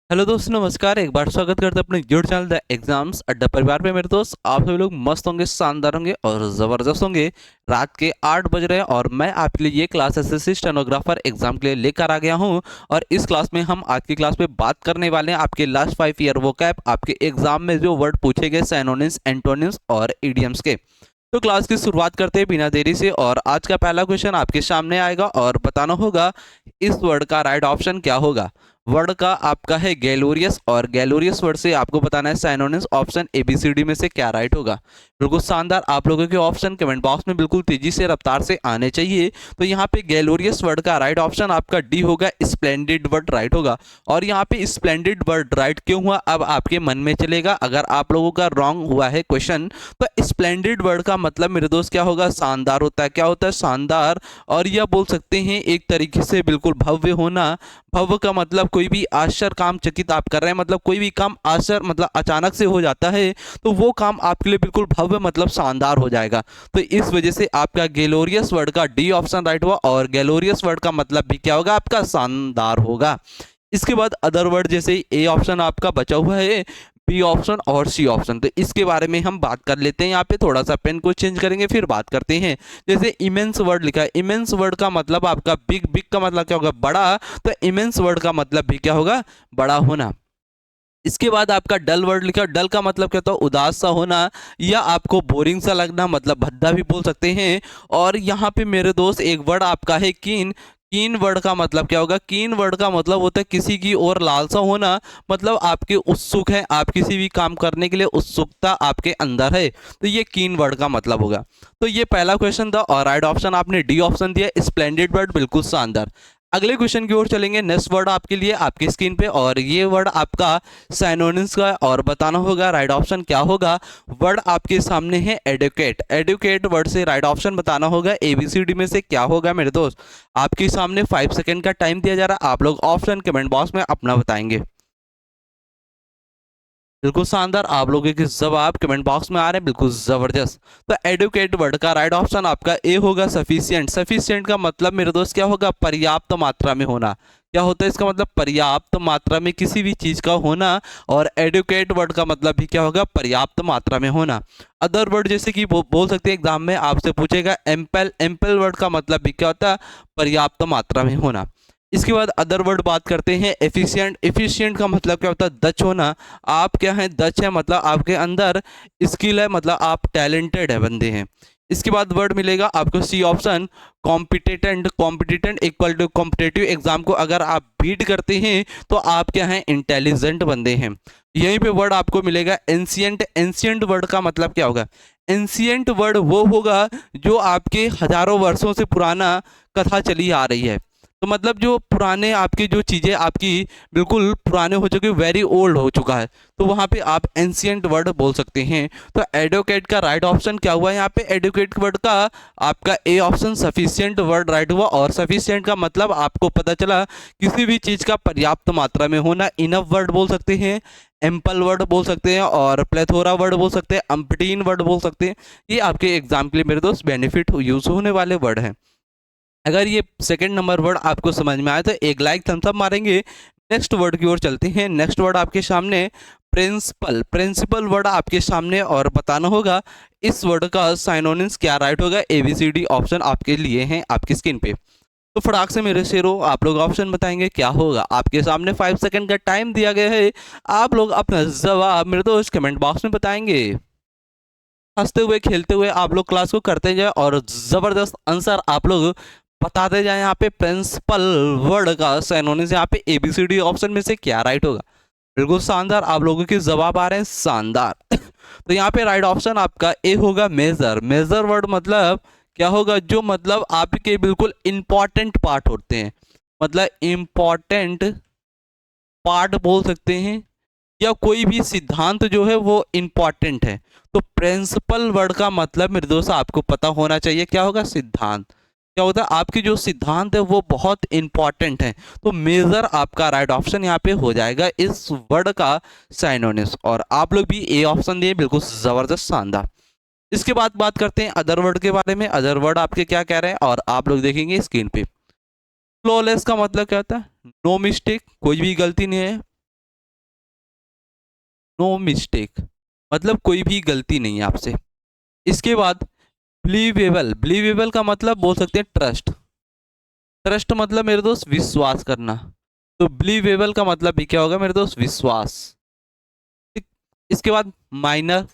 Hello दोस्तों, नमस्कार। एक बार स्वागत करते हैं अपने यूट्यूब चैनल द एग्जाम्स अड्डा परिवार पे। मेरे दोस्त आप सभी लोग मस्त होंगे, शानदार होंगे और ज़बरदस्त होंगे। रात के 8 बज रहे हैं और मैं आपके लिए ये क्लास एसएससी स्टेनोग्राफर एग्जाम के लिए लेकर आ गया हूँ। और इस क्लास में हम आज की क्लास में बात करने वाले हैं आपके लास्ट 5 ईयर वोकैब, आपके एग्जाम में जो वर्ड पूछे गए सिनोनिम्स, एंटोनिम्स और इडियम्स के। तो क्लास की शुरुआत करते हैं बिना देरी से। और आज का पहला क्वेश्चन आपके सामने आएगा और बताना होगा इस वर्ड का राइट ऑप्शन क्या होगा। वर्ड का आपका है गैलोरियस और गैलोरियस वर्ड से आपको बताना है सिनोनिम्स। ऑप्शन एबीसीडी में से क्या राइट होगा। बिल्कुल शानदार। आप लोगों के ऑप्शन कमेंट बॉक्स में बिल्कुल तेजी से रफ्तार से आने चाहिए। तो यहाँ पे गैलोरियस वर्ड का राइट ऑप्शन आपका डी होगा, स्प्लेंडिड वर्ड राइट होगा। और यहाँ पे स्प्लेंडिड वर्ड राइट क्यों हुआ अब आपके मन में चलेगा। अगर आप लोगों का रॉन्ग हुआ है क्वेश्चन, तो स्प्लेंडिड वर्ड का मतलब मेरे दोस्त क्या होगा, शानदार होता है। क्या होता है, शानदार। और यह बोल सकते हैं एक तरीके से बिल्कुल भव्य होना। भव्य का मतलब कोई भी आश्चर्य काम चकित आप कर रहे हैं, मतलब कोई भी काम आश्चर्य मतलब अचानक से हो जाता है, तो वो काम आपके लिए बिल्कुल भव्य मतलब शानदार हो जाएगा। तो इस वजह से आपका गैलोरियस वर्ड का डी ऑप्शन राइट हुआ। और गैलोरियस वर्ड का मतलब भी क्या होगा, आपका शानदार होगा। इसके बाद अदर वर्ड जैसे ए ऑप्शन आपका बचा हुआ है, बी ऑप्शन और सी ऑप्शन, तो इसके बारे में हम बात कर लेते हैं। यहाँ पे थोड़ा सा पेन को चेंज करेंगे फिर बात करते हैं। जैसे इमेंस वर्ड लिखा है, इमेंस वर्ड का मतलब आपका बिग, बिग का मतलब क्या होगा, बड़ा। तो इमेंस वर्ड का मतलब भी क्या होगा, बड़ा होना। इसके बाद आपका डल वर्ड लिखा है, डल का मतलब क्या होता है, उदास सा होना या आपको बोरिंग सा लगना, मतलब भद्दा भी बोल सकते हैं। और यहाँ पे मेरे दोस्त एक वर्ड आपका है कीन। कीन वर्ड का मतलब क्या होगा, कीन वर्ड का मतलब होता है किसी की ओर लालसा होना, मतलब आपके उत्सुक है, आप किसी भी काम करने के लिए उत्सुकता आपके अंदर है, तो ये कीन वर्ड का मतलब होगा। तो ये पहला क्वेश्चन था और राइट ऑप्शन आपने डी ऑप्शन दिया, स्प्लेंडेड वर्ड, बिल्कुल शानदार। अगले क्वेश्चन की ओर चलेंगे। नेक्स्ट वर्ड आपके लिए आपकी स्क्रीन पे और ये वर्ड आपका साइनोनिम्स का और बताना होगा राइट ऑप्शन क्या होगा। वर्ड आपके सामने है एडुकेट। एडुकेट वर्ड से राइट ऑप्शन बताना होगा एबीसीडी में से क्या होगा। मेरे दोस्त आपके सामने 5 सेकंड का टाइम दिया जा रहा है, आप लोग ऑप्शन कमेंट बॉक्स में अपना बताएंगे। बिल्कुल शानदार। आप लोगों के जवाब कमेंट बॉक्स में आ रहे हैं, बिल्कुल जबरदस्त। तो एडुकेट वर्ड का राइट ऑप्शन आपका ए होगा, सफिशिएंट। सफिशिएंट का मतलब मेरे दोस्त क्या होगा, पर्याप्त मात्रा में होना। क्या होता है इसका मतलब, पर्याप्त मात्रा में किसी भी चीज का होना। और एडुकेट वर्ड का मतलब भी क्या होगा, पर्याप्त मात्रा में होना। अदर वर्ड जैसे कि बोल सकते हैं एग्जाम में आपसे पूछेगा एम्पल। एम्पल वर्ड का मतलब भी क्या होता है, पर्याप्त मात्रा में होना। इसके बाद अदर वर्ड बात करते हैं एफिशिएंट। एफिशिएंट का मतलब क्या होता है, दक्ष होना। आप क्या है, दक्ष है मतलब आपके अंदर स्किल है, मतलब आप टैलेंटेड है, बंदे हैं। इसके बाद वर्ड मिलेगा आपको C option, competent. Competent equal to competitive exam को अगर आप बीट करते हैं तो आप क्या हैं, इंटेलिजेंट बंदे हैं। यहीं पे वर्ड आपको मिलेगा एंशियंट। एंशियंट वर्ड का मतलब क्या होगा, एंशियंट वर्ड वो होगा जो आपके हजारों वर्षों से पुराना कथा चली आ रही है। तो मतलब जो पुराने आपकी जो चीज़ें आपकी बिल्कुल पुराने हो चुके, वेरी ओल्ड हो चुका है, तो वहाँ पे आप एंशियंट वर्ड बोल सकते हैं। तो एडवोकेट का राइट ऑप्शन क्या हुआ यहाँ पे, एडवोकेट वर्ड का आपका A option sufficient word right हुआ। और सफिशिएंट का मतलब आपको पता चला किसी भी चीज़ का पर्याप्त मात्रा में होना। इनफ वर्ड बोल सकते हैं, एम्पल वर्ड बोल सकते हैं और प्लेथोरा वर्ड बोल सकते हैं, अम्पटीन वर्ड बोल सकते हैं। ये आपके एग्जाम के लिए मेरे दोस्त बेनिफिट यूज होने वाले वर्ड हैं। अगर ये सेकंड नंबर वर्ड आपको समझ में आए तो एक लाइक थम्स अप मारेंगे। नेक्स्ट वर्ड की ओर चलते हैं। नेक्स्ट वर्ड आपके सामने प्रिंसिपल। प्रिंसिपल वर्ड आपके सामने और बताना होगा इस वर्ड का साइनोनिम्स क्या राइट होगा। एबीसीडी ऑप्शन आपके लिए हैं आपकी स्क्रीन पे। तो फटाक से मेरे शेरों आप लोग ऑप्शन बताएंगे क्या होगा। आपके सामने 5 सेकंड का टाइम दिया गया है, आप लोग अपना जवाब मेरे दोस्त कमेंट बॉक्स में बताएंगे। हंसते हुए खेलते हुए आप लोग क्लास को करते जाए और जबरदस्त आंसर आप लोग बताते जाए। यहाँ पे प्रिंसिपल वर्ड का सिनोनिम्स यहाँ पे एबीसीडी ऑप्शन में से क्या राइट होगा। बिल्कुल शानदार। आप लोगों के जवाब आ रहे हैं शानदार। तो यहाँ पे राइट ऑप्शन आपका ए होगा, मेजर। मेजर वर्ड मतलब क्या होगा, जो मतलब आपके बिल्कुल इंपॉर्टेंट पार्ट होते हैं, मतलब इंपॉर्टेंट पार्ट बोल सकते हैं, या कोई भी सिद्धांत जो है वो इंपॉर्टेंट है। तो प्रिंसिपल वर्ड का मतलब मेरे दोस्त आपको पता होना चाहिए क्या होगा, सिद्धांत। क्या होता है, आपकी जो सिद्धांत है वो बहुत इंपॉर्टेंट है। तो मेजर आपका राइट ऑप्शन यहाँ पे हो जाएगा इस वर्ड का साइनोनिम्स। और आप लोग भी ए ऑप्शन दिए, बिल्कुल जबरदस्त शानदार। इसके बाद बात करते हैं अदर वर्ड के बारे में। अदर वर्ड आपके क्या कह रहे हैं और आप लोग देखेंगे स्क्रीन पे। फ्लॉलेस का मतलब क्या होता है, नो मिस्टेक, कोई भी गलती नहीं है। नो मिस्टेक, मतलब कोई भी गलती नहीं है आपसे। इसके बाद बिलीवेबल, बिलीवेबल का मतलब बोल सकते हैं ट्रस्ट, ट्रस्ट मतलब मेरे दोस्त विश्वास करना, तो बिलीवेबल का मतलब भी क्या होगा मेरे दोस्त, विश्वास। ठीक। इसके बाद माइनर,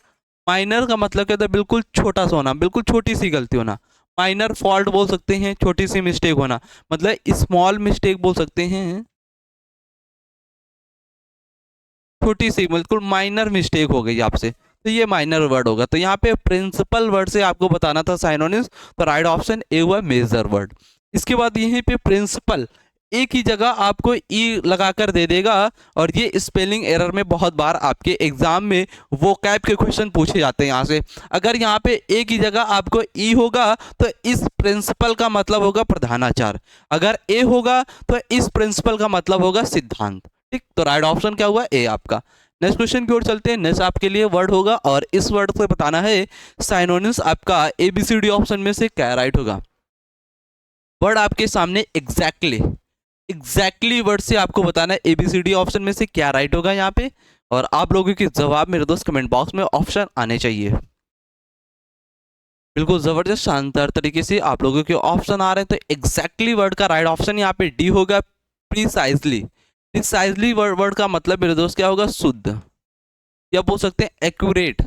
माइनर का मतलब क्या होता है, बिल्कुल छोटा सा होना, बिल्कुल छोटी सी गलती होना, माइनर फॉल्ट बोल सकते हैं, छोटी सी मिस्टेक होना, मतलब स्मॉल मिस्टेक बोल सकते हैं, छोटी सी बिल्कुल माइनर मिस्टेक हो गई आपसे, तो ये माइनर वर्ड होगा। तो यहाँ पे प्रिंसिपल वर्ड से आपको बताना था साइनोनिम्स, तो राइट ऑप्शन ए हुआ मेजर वर्ड। इसके बाद यहीं पे प्रिंसिपल एक ही जगह आपको ई लगाकर दे देगा, और ये स्पेलिंग एरर में बहुत बार आपके एग्जाम में वो कैप के क्वेश्चन पूछे जाते हैं। यहाँ से अगर यहाँ पे एक ही जगह आपको ई होगा तो इस प्रिंसिपल का मतलब होगा प्रधानाचार्य, अगर ए होगा तो इस प्रिंसिपल का मतलब होगा सिद्धांत। ठीक, तो राइट ऑप्शन क्या हुआ, ए आपका। नेक्स्ट क्वेश्चन की ओर चलते हैं। नेक्स्ट आपके लिए वर्ड होगा और इस वर्ड से बताना है साइनोनिम्स आपका एबीसीडी ऑप्शन में से क्या राइट होगा। वर्ड आपके सामने एग्जैक्टली, एग्जैक्टली वर्ड से आपको बताना है एबीसीडी ऑप्शन में से क्या राइट होगा यहाँ पे, और आप लोगों के जवाब मेरे दोस्त कमेंट बॉक्स में ऑप्शन आने चाहिए। बिल्कुल जबरदस्त शानदार तरीके से आप लोगों के ऑप्शन आ रहे हैं, तो एग्जैक्टली वर्ड का राइट ऑप्शन यहाँ पे डी होगा, प्रीसाइजली। प्रीसाइजली वर्ड का मतलब मेरे दोस्त क्या होगा, शुद्ध, या बोल सकते हैं एक्यूरेट,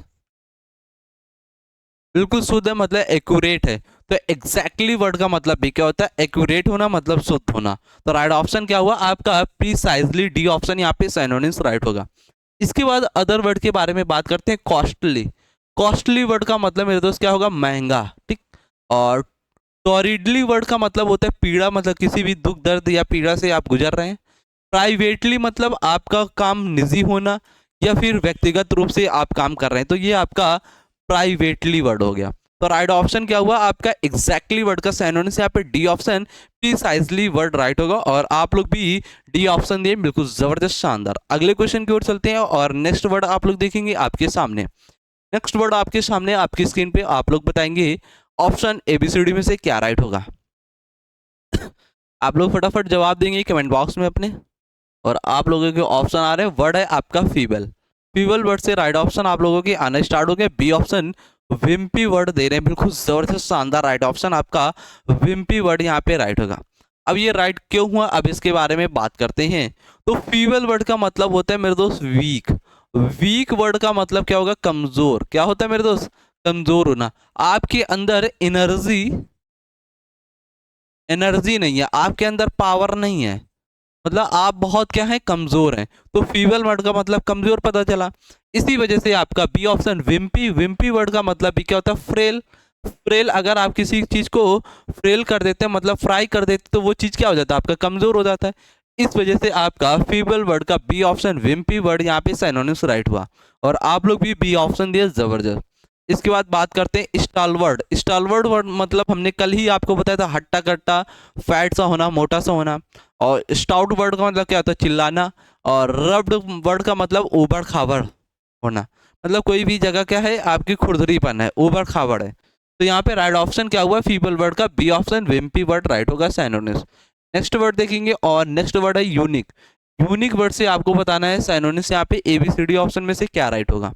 बिल्कुल शुद्ध है मतलब एक्यूरेट है। तो एग्जैक्टली वर्ड का मतलब भी क्या होता है, एक्यूरेट होना मतलब शुद्ध होना। तो राइट ऑप्शन क्या हुआ आपका, प्रीसाइजली, डी ऑप्शन यहाँ पे सिनोनिम्स राइट होगा। इसके बाद अदर वर्ड के बारे में बात करते हैं। कॉस्टली, कॉस्टली वर्ड का मतलब मेरे दोस्त क्या होगा, महंगा। ठीक, और टॉरिडली वर्ड का मतलब होता है पीड़ा, मतलब किसी भी दुख दर्द या पीड़ा से आप गुजर रहे हैं। प्राइवेटली मतलब आपका काम निजी होना या फिर व्यक्तिगत रूप से आप काम कर रहे हैं, तो ये आपका प्राइवेटली वर्ड हो गया। तो राइट ऑप्शन क्या हुआ आपका, एग्जैक्टली वर्ड का सिनोनिम्स यहाँ पे D option, precisely word right होगा, और आप लोग भी डी ऑप्शन दिए, बिल्कुल जबरदस्त शानदार। अगले क्वेश्चन की ओर चलते हैं और नेक्स्ट वर्ड आप लोग देखेंगे आपके सामने। नेक्स्ट वर्ड आपके सामने आपकी स्क्रीन पे आप लोग बताएंगे ऑप्शन एबीसीडी में से क्या राइट होगा। आप लोग फटाफट जवाब देंगे कमेंट बॉक्स में अपने, और आप लोगों के ऑप्शन आ रहे हैं। वर्ड है आपका फीबल, फीबल वर्ड से राइट ऑप्शन आप लोगों के आना स्टार्ट हो गए। बी ऑप्शन विम्पी वर्ड दे रहे हैं, बिल्कुल जबरदस्त शानदार राइट ऑप्शन आपका विम्पी वर्ड यहाँ पे राइट होगा। अब ये राइट क्यों हुआ, अब इसके बारे में बात करते हैं। तो फीबल वर्ड का मतलब होता है मेरे दोस्त वीक, वीक वर्ड का मतलब क्या होगा, कमजोर। क्या होता है मेरे दोस्त, कमजोर होना, आपके अंदर एनर्जी, एनर्जी नहीं है, आपके अंदर पावर नहीं है, मतलब आप बहुत क्या है, कमजोर हैं। तो फीबल वर्ड का मतलब कमजोर पता चला। इसी वजह से आपका B option wimpy, wimpy word का मतलब भी क्या होता है, फ्रेल। फ्रेल, अगर आप किसी चीज को फ्रेल कर देते हैं मतलब फ्राई कर देते हैं, तो वो चीज क्या हो जाता है, आपका कमजोर हो जाता है। इस वजह से आपका फीबल वर्ड का बी ऑप्शन विम्पी वर्ड यहाँ पे सिनोनिम्स राइट हुआ, और आप लोग भी बी ऑप्शन दिए, जबरदस्त। इसके बाद बात करते हैं स्टालवर्ड। स्टालवर्ड वर्ड मतलब हमने कल ही आपको बताया था, हट्टा कट्टा, फैट सा होना, मोटा सा होना। और स्टाउट वर्ड का मतलब क्या होता है, चिल्लाना। और रब्ड वर्ड का मतलब ऊबड़ खाबड़ होना, मतलब कोई भी जगह क्या है आपकी खुरदरीपन है, ऊबड़ खाबड़ है। तो यहाँ पे राइट ऑप्शन क्या हुआ, फीबल वर्ड का B option wimpy word right होगा, सिनोनिम्स। नेक्स्ट वर्ड देखेंगे और नेक्स्ट वर्ड है यूनिक। यूनिक वर्ड से आपको बताना है सिनोनिम्स यहाँ पे एबीसीडी ऑप्शन में से क्या राइट होगा।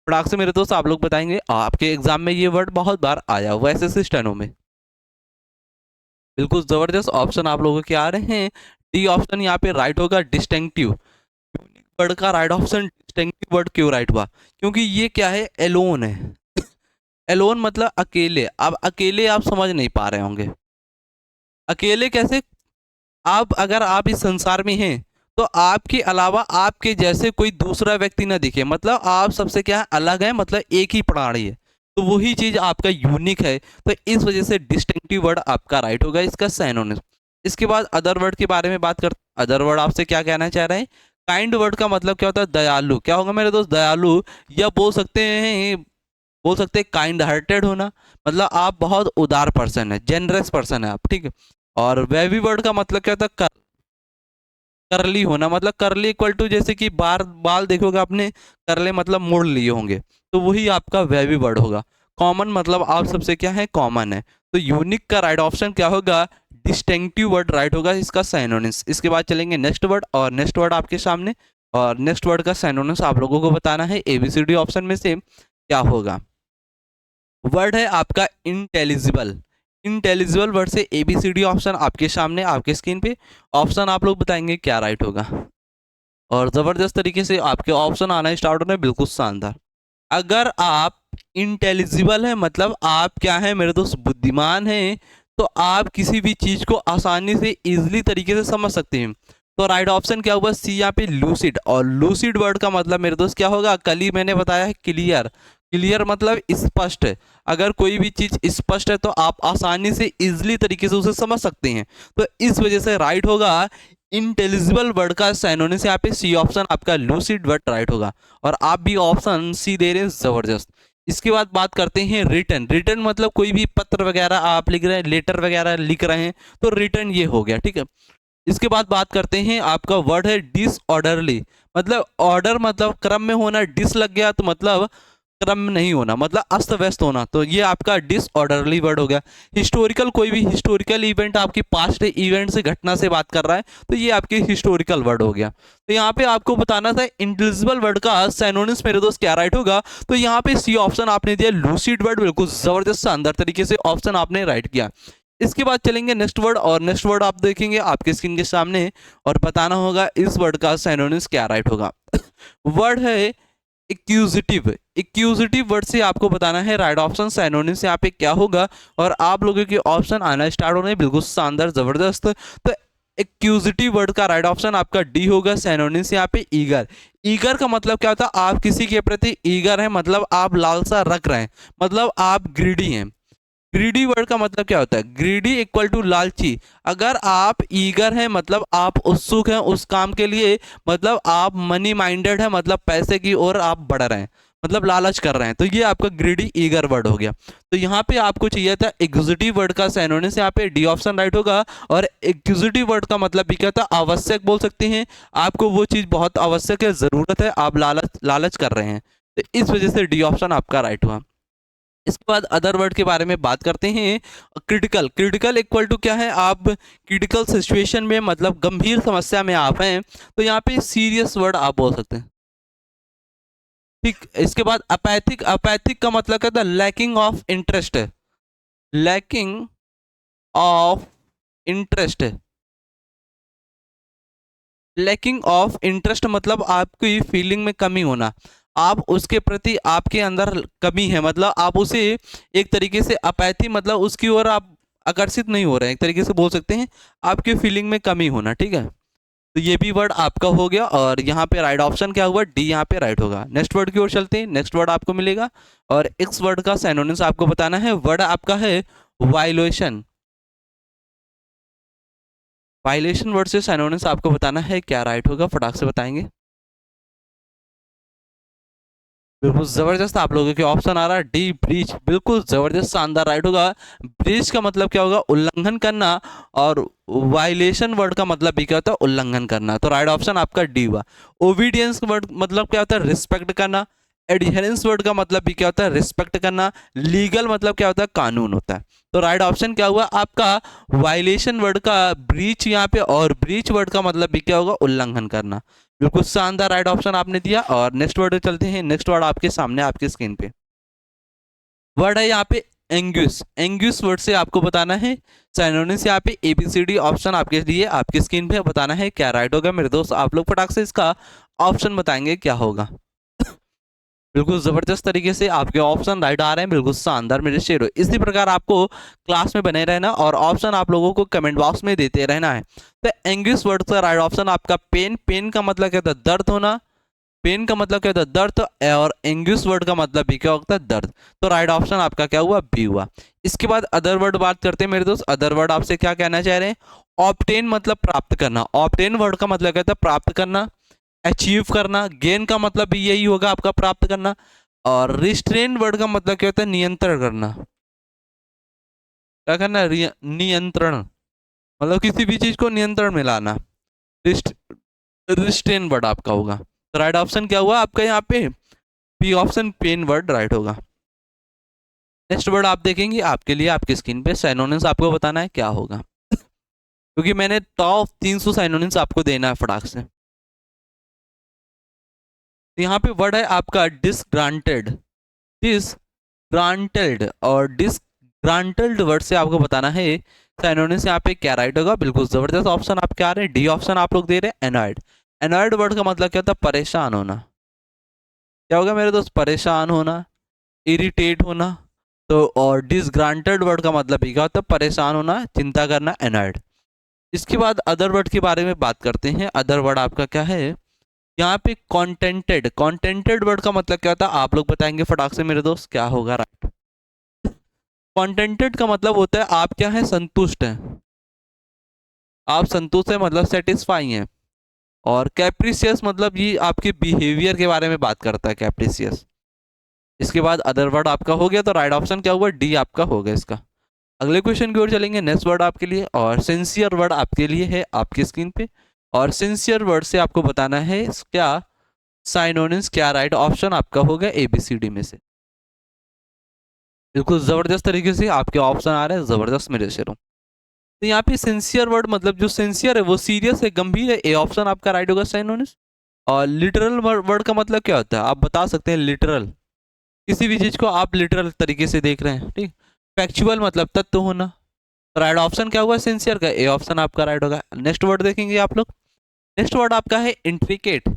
फटाक से मेरे दोस्त आप लोग बताएंगे, आपके एग्जाम में ये वर्ड बहुत बार आया हुआ है एसएससी स्टेनो में। बिल्कुल जबरदस्त ऑप्शन आप लोगों के आ रहे हैं। डी ऑप्शन यहाँ पे राइट होगा, डिस्टिंक्टिव। यूनिक वर्ड का राइट ऑप्शन डिस्टिंक्टिव वर्ड क्यों राइट हुआ, क्योंकि ये क्या है, एलोन है। एलोन मतलब अकेले। अब अकेले आप समझ नहीं पा रहे होंगे, अकेले कैसे, आप अगर आप इस संसार में हैं तो आपके अलावा आपके जैसे कोई दूसरा व्यक्ति ना दिखे, मतलब आप सबसे क्या है, अलग है, मतलब एक ही प्राणी है, तो वही चीज आपका यूनिक है। तो इस वजह से डिस्टिंक्टिव वर्ड आपका राइट होगा, इसका सिनोनिम। इसके बाद अदर वर्ड के बारे में बात करते। अदर वर्ड आपसे क्या कहना चाह रहे हैं, काइंड वर्ड का मतलब क्या होता है, दयालु। क्या होगा मेरे दोस्त, दयालु, या बोल सकते हैं, बोल सकते हैं काइंड हार्टेड होना, मतलब आप बहुत उदार पर्सन है, जेनरस पर्सन है आप। ठीक है। और वेवी वर्ड का मतलब क्या होता है, करली होना, मतलब करली इक्वल टू जैसे कि बाल बाल देखोगे आपने, करले मतलब मोड़ लिए होंगे, तो वही आपका वेवी वर्ड होगा। कॉमन मतलब आप सबसे क्या है, कॉमन है। तो यूनिक का राइट ऑप्शन क्या होगा, डिस्टिंक्टिव वर्ड राइट होगा, इसका सिनोनिम्स। इसके बाद चलेंगे नेक्स्ट वर्ड, और नेक्स्ट वर्ड आपके सामने और नेक्स्ट वर्ड का सिनोनिम्स आप लोगों को बताना है, ABCD ऑप्शन में से क्या होगा। वर्ड है आपका इंटेलिजिबल। इंटेलिजिबल वर्ड से ABCD ऑप्शन आपके सामने आपके स्क्रीन पे, ऑप्शन आप लोग बताएंगे क्या राइट होगा। और जबरदस्त तरीके से आपके ऑप्शन आना स्टार्ट हो रहे हैं, बिल्कुल शानदार। अगर आप इंटेलिजिबल है मतलब आप क्या है मेरे दोस्त, बुद्धिमान हैं, तो आप किसी भी चीज को आसानी से इजीली तरीके से समझ सकते हैं। तो राइट ऑप्शन क्या होगा, सी यहाँ पे लूसिड। और लूसिड वर्ड का मतलब मेरे दोस्त क्या होगा, कल ही मैंने बताया है क्लियर। क्लियर मतलब स्पष्ट है। अगर कोई भी चीज स्पष्ट है तो आप आसानी से इजीली तरीके से उसे समझ सकते हैं। तो इस वजह से राइट होगा इंटेलिजिबल वर्ड का सिनोनिम यहाँ पे सी ऑप्शन आपका लूसिड वर्ड राइट होगा। और आप भी ऑप्शन सी दे रहे हैं, जबरदस्त। इसके बाद बात करते हैं रिटर्न। रिटर्न मतलब कोई भी पत्र वगैरह आप लिख रहे हैं, लेटर वगैरह लिख रहे हैं, तो रिटर्न ये हो गया, ठीक है। इसके बाद बात करते हैं, आपका वर्ड है डिसऑर्डरली। मतलब ऑर्डर मतलब क्रम में होना, डिस लग गया तो मतलब क्रम में नहीं होना, मतलब अस्त व्यस्त होना, तो ये आपका डिसऑर्डरली वर्ड हो गया। हिस्टोरिकल, कोई भी हिस्टोरिकल इवेंट आपकी पास्ट इवेंट से घटना से बात कर रहा है, तो ये आपकी हिस्टोरिकल वर्ड हो गया। तो यहाँ पे आपको बताना था इंटेलिजिबल वर्ड का सिनोनिम्स मेरे दोस्त क्या राइट होगा। तो यहाँ पे सी ऑप्शन आपने दिया लूसिड वर्ड, बिल्कुल जबरदस्त शानदार तरीके से ऑप्शन आपने राइट किया। इसके बाद चलेंगे नेक्स्ट वर्ड, और नेक्स्ट वर्ड आप देखेंगे आपके स्क्रीन के सामने, और बताना होगा इस वर्ड का सिनोनिम्स क्या राइट होगा। वर्ड है एक्यूजिटिव। एक्यूजिटिव वर्ड से आपको बताना है राइट ऑप्शन सिनोनिम्स यहाँ पे क्या होगा। और आप लोगों के ऑप्शन आना स्टार्ट हो रहे हैं, बिल्कुल शानदार जबरदस्त। तो एक्यूजिटिव वर्ड का राइट ऑप्शन आपका डी होगा। सिनोनिम्स यहाँ पे ईगर। ईगर का मतलब क्या होता है, आप किसी के प्रति ईगर हैं, मतलब आप लालसा रख रहे हैं, मतलब आप ग्रीडी हैं। ग्रीडी वर्ड का मतलब क्या होता है, ग्रीडी इक्वल टू लालची। अगर आप ईगर हैं मतलब आप उत्सुक हैं उस काम के लिए, मतलब आप मनी माइंडेड है, मतलब पैसे की ओर आप बढ़ रहे हैं, मतलब लालच कर रहे हैं, तो ये आपका ग्रीडी ईगर वर्ड हो गया। तो यहाँ पे आपको चाहिए था एक्विजिटिव वर्ड का सिनोनिम्स, यहाँ पे डी ऑप्शन राइट होगा। और एक्विजिटिव वर्ड का मतलब भी क्या था, आवश्यक बोल सकते हैं, आपको वो चीज़ बहुत आवश्यक है, ज़रूरत है, आप लालच लालच कर रहे हैं, तो इस वजह से डी ऑप्शन आपका राइट हुआ। इसके बाद अदर वर्ड के बारे में बात करते हैं। क्रिटिकल। क्रिटिकल इक्वल टू क्या है, आप क्रिटिकल सिचुएशन में मतलब गंभीर समस्या में आप हैं, तो यहाँ पे सीरियस वर्ड आप बोल सकते हैं, ठीक। इसके बाद अपैथिक। अपैथिक का मतलब क्या था, लैकिंग ऑफ इंटरेस्ट है, लैकिंग ऑफ इंटरेस्ट है। लैकिंग ऑफ इंटरेस्ट मतलब आपकी फीलिंग में कमी होना, आप उसके प्रति आपके अंदर कमी है, मतलब आप उसे एक तरीके से अपैथी, मतलब उसकी ओर आप आकर्षित नहीं हो रहे हैं, एक तरीके से बोल सकते हैं आपके फीलिंग में कमी होना, ठीक है। तो ये भी वर्ड आपका हो गया, और यहाँ पे राइट ऑप्शन क्या हुआ, डी यहाँ पे राइट होगा। नेक्स्ट वर्ड की ओर चलते हैं, नेक्स्ट वर्ड आपको मिलेगा, और इस वर्ड का सिनोनिम्स आपको बताना है। वर्ड आपका है वायलेशन। वायलेशन वर्ड से सिनोनिम्स आपको बताना है क्या राइट होगा, फटाक से बताएंगे। बिल्कुल जबरदस्त, आप लोगों के ऑप्शन आ रहा है डी ब्रीच, बिल्कुल जबरदस्त शानदार राइट होगा। ब्रीच का मतलब क्या होगा, उल्लंघन करना। और वायलेशन वर्ड का मतलब भी क्या होता है, उल्लंघन करना, तो राइट ऑप्शन आपका डी हुआ। ओबीडियंस वर्ड मतलब क्या होता है, रिस्पेक्ट करना। एडहेरेंस वर्ड का मतलब भी क्या होता है, रिस्पेक्ट करना। लीगल मतलब क्या होता है, कानून होता है। तो राइट ऑप्शन क्या हुआ आपका, वायलेशन वर्ड का ब्रीच यहाँ पे, और ब्रीच वर्ड का मतलब भी क्या होगा, उल्लंघन करना। बिल्कुल शानदार राइट ऑप्शन आपने दिया। और नेक्स्ट वर्ड चलते हैं, नेक्स्ट वर्ड आपके सामने आपके स्क्रीन पे वर्ड है यहाँ पे एंग्यूस। एंग्यूस वर्ड से आपको बताना है सिनोनिम्स, यहाँ पे ABCD ऑप्शन आपके लिए आपकी स्क्रीन पे बताना है क्या राइट होगा। मेरे दोस्त आप लोग फटाक से इसका ऑप्शन बताएंगे क्या होगा। बिल्कुल जबरदस्त तरीके से आपके ऑप्शन राइट आ रहे हैं, बिल्कुल शानदार मेरे शेरो। इसी प्रकार आपको क्लास में बने रहना, और ऑप्शन आप लोगों को कमेंट बॉक्स में देते रहना है। तो एंग्यूस वर्ड का राइट ऑप्शन आपका पेन। पेन का मतलब क्या होता है, दर्द होना। पेन का मतलब क्या होता है, दर्द। और एंग्यूस वर्ड का मतलब भी क्या होता है, दर्द। तो राइट ऑप्शन आपका क्या हुआ, बी हुआ। इसके बाद अदर वर्ड बात करते हैं मेरे दोस्त। अदर वर्ड आपसे क्या कहना चाह रहे हैं, ऑब्टेन मतलब प्राप्त करना। ऑब्टेन वर्ड का मतलब क्या होता है, प्राप्त करना, अचीव करना। गेन का मतलब भी यही होगा आपका, प्राप्त करना। और रिस्ट्रेन वर्ड का मतलब क्या होता है, नियंत्रण करना। क्या करना, नियंत्रण, मतलब किसी भी चीज को नियंत्रण में लाना। रिस्ट्रेन वर्ड आपका होगा। तो राइट ऑप्शन क्या हुआ आपका यहाँ पे, B option pen word right होगा। नेक्स्ट वर्ड आप देखेंगे आपके लिए आपकी स्क्रीन पे, साइनोनिम्स आपको बताना है क्या होगा, क्योंकि मैंने टॉप 300 साइनोनिम्स आपको देना है फटाक से। तो यहाँ पे वर्ड है आपका डिसग्रांटेड। डिसग्रांटेड और डिसग्रांटेड वर्ड से आपको बताना है साइनोनिम्स यहाँ पे क्या राइट होगा। बिल्कुल जबरदस्त ऑप्शन आपके आ रहे हैं, डी ऑप्शन आप लोग दे रहे हैं एनॉयड। एनॉयड वर्ड का मतलब क्या होता है, परेशान होना। क्या होगा मेरे दोस्त, परेशान होना, इरिटेट होना। तो और डिसग्रांटेड वर्ड का मतलब ये क्या होता है, परेशान होना, चिंता करना, एनॉयड। इसके बाद अदर वर्ड के बारे में बात करते हैं। अदर वर्ड आपका क्या है यहाँ पे, कॉन्टेंटेड। कॉन्टेंटेड वर्ड का मतलब क्या होता है, आप लोग बताएंगे फटाक से मेरे दोस्त, क्या होगा राइट। कॉन्टेंटेड का मतलब होता है आप क्या है, संतुष्ट हैं। आप संतुष्ट हैं मतलब सेटिस्फाई हैं। और कैप्रिसियस मतलब ये आपके बिहेवियर के बारे में बात करता है, कैप्रिसियस। इसके बाद अदर वर्ड आपका हो गया, तो राइट ऑप्शन क्या हुआ, डी आपका होगा इसका। अगले क्वेश्चन की ओर चलेंगे। नेक्स्ट वर्ड आपके लिए और सिंसियर वर्ड आपके लिए है आपकी स्क्रीन पे। और सिंसियर वर्ड से आपको बताना है क्या साइनोनिम्स, क्या राइट ऑप्शन आपका होगा ABCD में से। बिल्कुल जबरदस्त तरीके से आपके ऑप्शन आ रहे हैं, जबरदस्त मेरे शेरों। तो यहाँ पे सिंसियर वर्ड मतलब जो सिंसियर है वो सीरियस है, गंभीर है, ए ऑप्शन आपका राइट होगा साइनोनिम्स। और लिटरल वर्ड का मतलब क्या होता है, आप बता सकते हैं लिटरल, किसी भी चीज को आप लिटरल तरीके से देख रहे हैं, ठीक। फैक्चुअल मतलब तथ्य होना। राइट ऑप्शन क्या हुआ सिंसियर का, ए ऑप्शन आपका राइट होगा। नेक्स्ट वर्ड देखेंगे आप लोग। नेक्स्ट वर्ड आपका है इंट्रिकेट।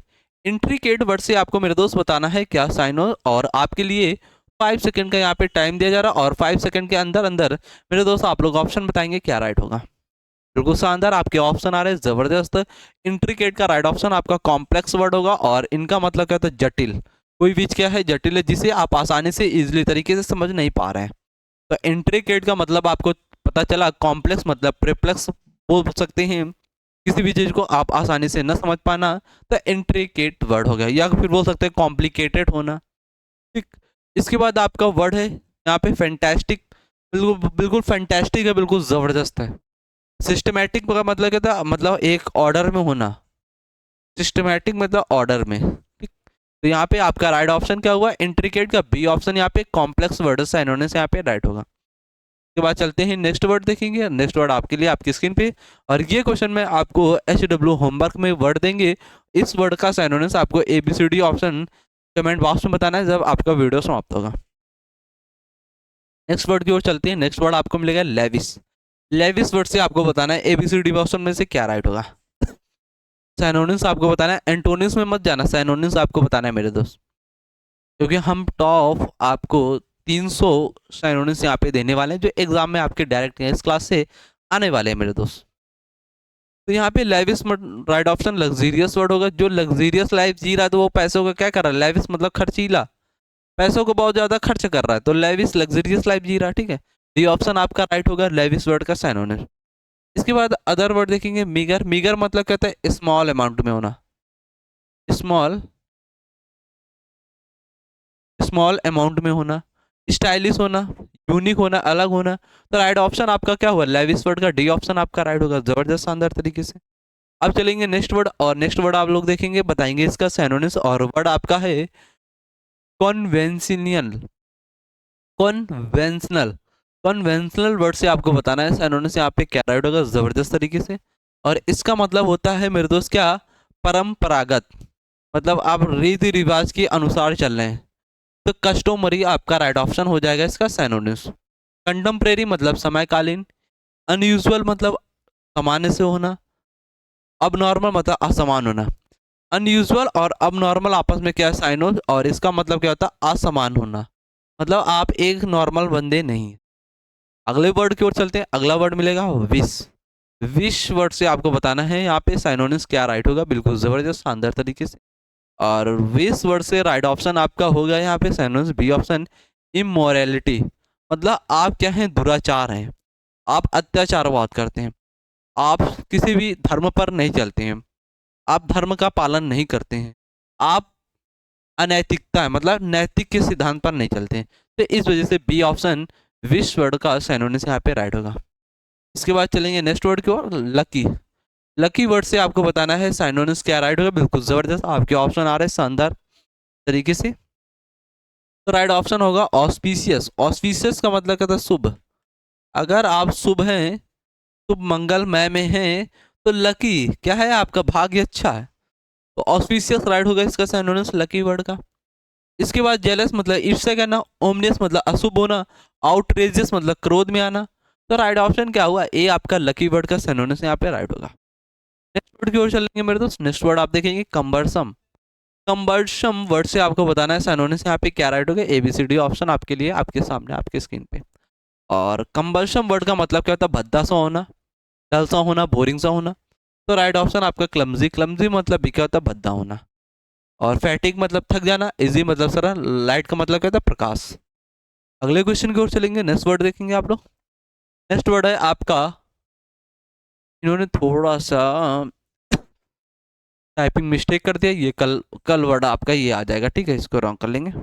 इंट्रिकेट वर्ड से आपको मेरे दोस्त बताना है क्या साइनो, और आपके लिए 5 सेकंड का यहाँ पे टाइम दिया जा रहा है, और 5 सेकंड के अंदर अंदर मेरे दोस्त आप लोग ऑप्शन बताएंगे क्या राइट होगा। बिल्कुल शानदार आपके ऑप्शन आ रहे हैं, जबरदस्त। इंट्रिकेट का राइट ऑप्शन आपका कॉम्प्लेक्स वर्ड होगा, और इनका मतलब क्या होता है, जटिल। कोई बीच क्या है, जटिल है, जिसे आप आसानी से इजिली तरीके से समझ नहीं पा रहे हैं। तो इंट्रिकेट का मतलब आपको पता चला, कॉम्प्लेक्स मतलब प्रिप्लेक्स बोल सकते हैं, किसी भी चीज को आप आसानी से न समझ पाना, तो इंट्रिकेट वर्ड हो गया। या फिर बोल सकते हैं कॉम्प्लिकेटेड होना, ठीक। इसके बाद आपका वर्ड है यहाँ पे फैंटास्टिक। बिल्कुल बिल्कुल फैंटास्टिक है, बिल्कुल जबरदस्त है। सिस्टमैटिक का मतलब क्या था, मतलब एक ऑर्डर में होना। सिस्टमैटिक मतलब ऑर्डर में, ठीक। तो यहाँ पे आपका राइट ऑप्शन क्या हुआ, इंट्रिकेट का बी ऑप्शन। यहाँ पे कॉम्प्लेक्स वर्ड साइनोनिम्स यहाँ पे राइट होगा। के बाद चलते हैं नेक्स्ट वर्ड देखेंगे। नेक्स्ट वर्ड आपके लिए आपकी स्क्रीन पे, और ये क्वेश्चन में आपको HW होमवर्क में वर्ड देंगे। इस वर्ड का साइनोनिम्स आपको ABCD ऑप्शन कमेंट बॉक्स में बताना है जब आपका वीडियो समाप्त होगा। नेक्स्ट वर्ड की ओर चलते हैं। नेक्स्ट वर्ड आपको मिलेगा लेविस। लेविस वर्ड से आपको बताना है ABCD ऑप्शन में से क्या राइट होगा। साइनोनिम्स आपको बताना है, एंटोनिम्स में मत जाना, साइनोनिम्स आपको बताना है मेरे दोस्त, क्योंकि हम टॉप आपको 300 साइनोनिम्स यहाँ पे देने वाले हैं जो एग्जाम में आपके डायरेक्ट इस क्लास से आने वाले हैं मेरे दोस्त। तो यहाँ पे lavish right option luxurious word होगा। जो लग्जीरियस लाइफ जी रहा है तो वो पैसों का क्या कर रहा है, लेविस मतलब खर्चीला, पैसों को बहुत ज्यादा खर्च कर रहा है, तो लेविस लग्जरियस लाइफ जी रहा है, ठीक है। डी ऑप्शन आपका राइट होगा लेविस वर्ड का साइनोनिम। इसके बाद अदर वर्ड देखेंगे। मीगर। मीगर मतलब कहता है स्मॉल अमाउंट में होना, स्मॉल, स्मॉल अमाउंट में होना, स्टाइलिश होना, यूनिक होना, अलग होना। तो राइट ऑप्शन आपका क्या हुआ, लेविस वर्ड का डी ऑप्शन आपका राइट होगा, जबरदस्त शानदार तरीके से। अब चलेंगे नेक्स्ट वर्ड, और नेक्स्ट वर्ड आप लोग देखेंगे, बताएंगे इसका सिनोनिम्स, और वर्ड आपका है कन्वेंशनल। कन्वेंशनल, कन्वेंशनल वर्ड से आपको बताना है सिनोनिम्स यहाँ पे क्या राइट होगा, जबरदस्त तरीके से। और इसका मतलब होता है मेरे दोस्त क्या, परंपरागत, मतलब आप रीति रिवाज के अनुसार चल रहे हैं, तो कस्टोमरी आपका राइट ऑप्शन हो जाएगा इसका सिनोनिम्स। कंटेम्प्रेरी मतलब समयकालीन, अनयूजुअल मतलब सामान्य से होना, अबनॉर्मल मतलब असमान होना। अनयूजुअल और अबनॉर्मल आपस में क्या साइन हो, और इसका मतलब क्या होता है, असमान होना, मतलब आप एक नॉर्मल बंदे नहीं। अगले वर्ड की ओर चलते हैं। अगला वर्ड मिलेगा विश। विश वर्ड से आपको बताना है यहाँ पे साइनोनिम्स क्या राइट होगा, बिल्कुल जबरदस्त शानदार तरीके से। और विश वर्ड से राइट ऑप्शन आपका होगा यहाँ पे साइनोनिम्स बी ऑप्शन, इमोरलिटी, मतलब आप क्या हैं, दुराचार हैं, आप अत्याचार बहुत करते हैं, आप किसी भी धर्म पर नहीं चलते हैं, आप धर्म का पालन नहीं करते हैं, आप अनैतिकता है मतलब नैतिक के सिद्धांत पर नहीं चलते हैं। तो इस वजह से बी ऑप्शन विश वर्ड का साइनोनिम्स यहाँ पे राइट होगा। इसके बाद चलेंगे नेक्स्ट वर्ड की ओर, लकी। लकी वर्ड से आपको बताना है साइनोनिम्स क्या राइट होगा, बिल्कुल जबरदस्त आपके ऑप्शन आ रहे हैं शानदार तरीके से। तो राइट ऑप्शन होगा ऑस्पिशियस। ऑस्पिशियस का मतलब कहता है शुभ। अगर आप शुभ हैं, शुभ मंगलमय में हैं, तो लकी क्या है, आपका भाग्य अच्छा है। तो ऑस्पिशियस राइट होगा इसका सिनोनिम्स लकी वर्ड का। इसके बाद जेलस मतलब ईर्ष्या करना, ओमनियस मतलब अशुभ होना, आउटरेजियस मतलब क्रोध में आना। तो राइट ऑप्शन क्या हुआ, ए आपका लकी वर्ड का सिनोनिम्स यहाँ पे राइट होगा। नेक्स्ट वर्ड की ओर चलेंगे मेरे दोस्त। नेक्स्ट वर्ड आप देखेंगे कंबरसम। कंबरसम वर्ड से आपको बताना है सिनोनिम्स यहाँ पे क्या राइट होगा। ABCD ऑप्शन आपके लिए आपके सामने आपके स्क्रीन पे। और कंबलशम वर्ड का मतलब क्या होता है, भद्दा सा होना, डल सा होना, बोरिंग सा होना। तो राइट ऑप्शन आपका क्लमजी। क्लमजी मतलब भी क्या होता है, भद्दा होना। और फैटिक मतलब थक जाना, इजी मतलब सर, लाइट का मतलब क्या होता है, प्रकाश। अगले क्वेश्चन की ओर चलेंगे। नेक्स्ट वर्ड देखेंगे आप लोग। नेक्स्ट वर्ड है आपका, इन्होंने थोड़ा सा टाइपिंग मिस्टेक कर दिया, ये कल कल वर्ड आपका ये आ जाएगा, ठीक है, इसको रॉन्ग कर लेंगे।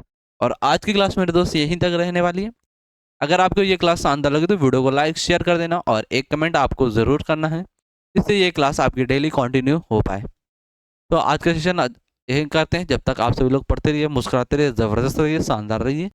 और आज की क्लास मेरे दोस्त यहीं तक रहने वाली है। अगर आपको ये क्लास शानदार लगे तो वीडियो को लाइक शेयर कर देना और एक कमेंट आपको ज़रूर करना है, जिससे ये क्लास आपकी डेली कंटिन्यू हो पाए। तो आज का सेशन यही करते हैं। जब तक आप सभी लोग पढ़ते रहिए, मुस्कुराते रहिए, ज़बरदस्त रहिए, शानदार रहिए।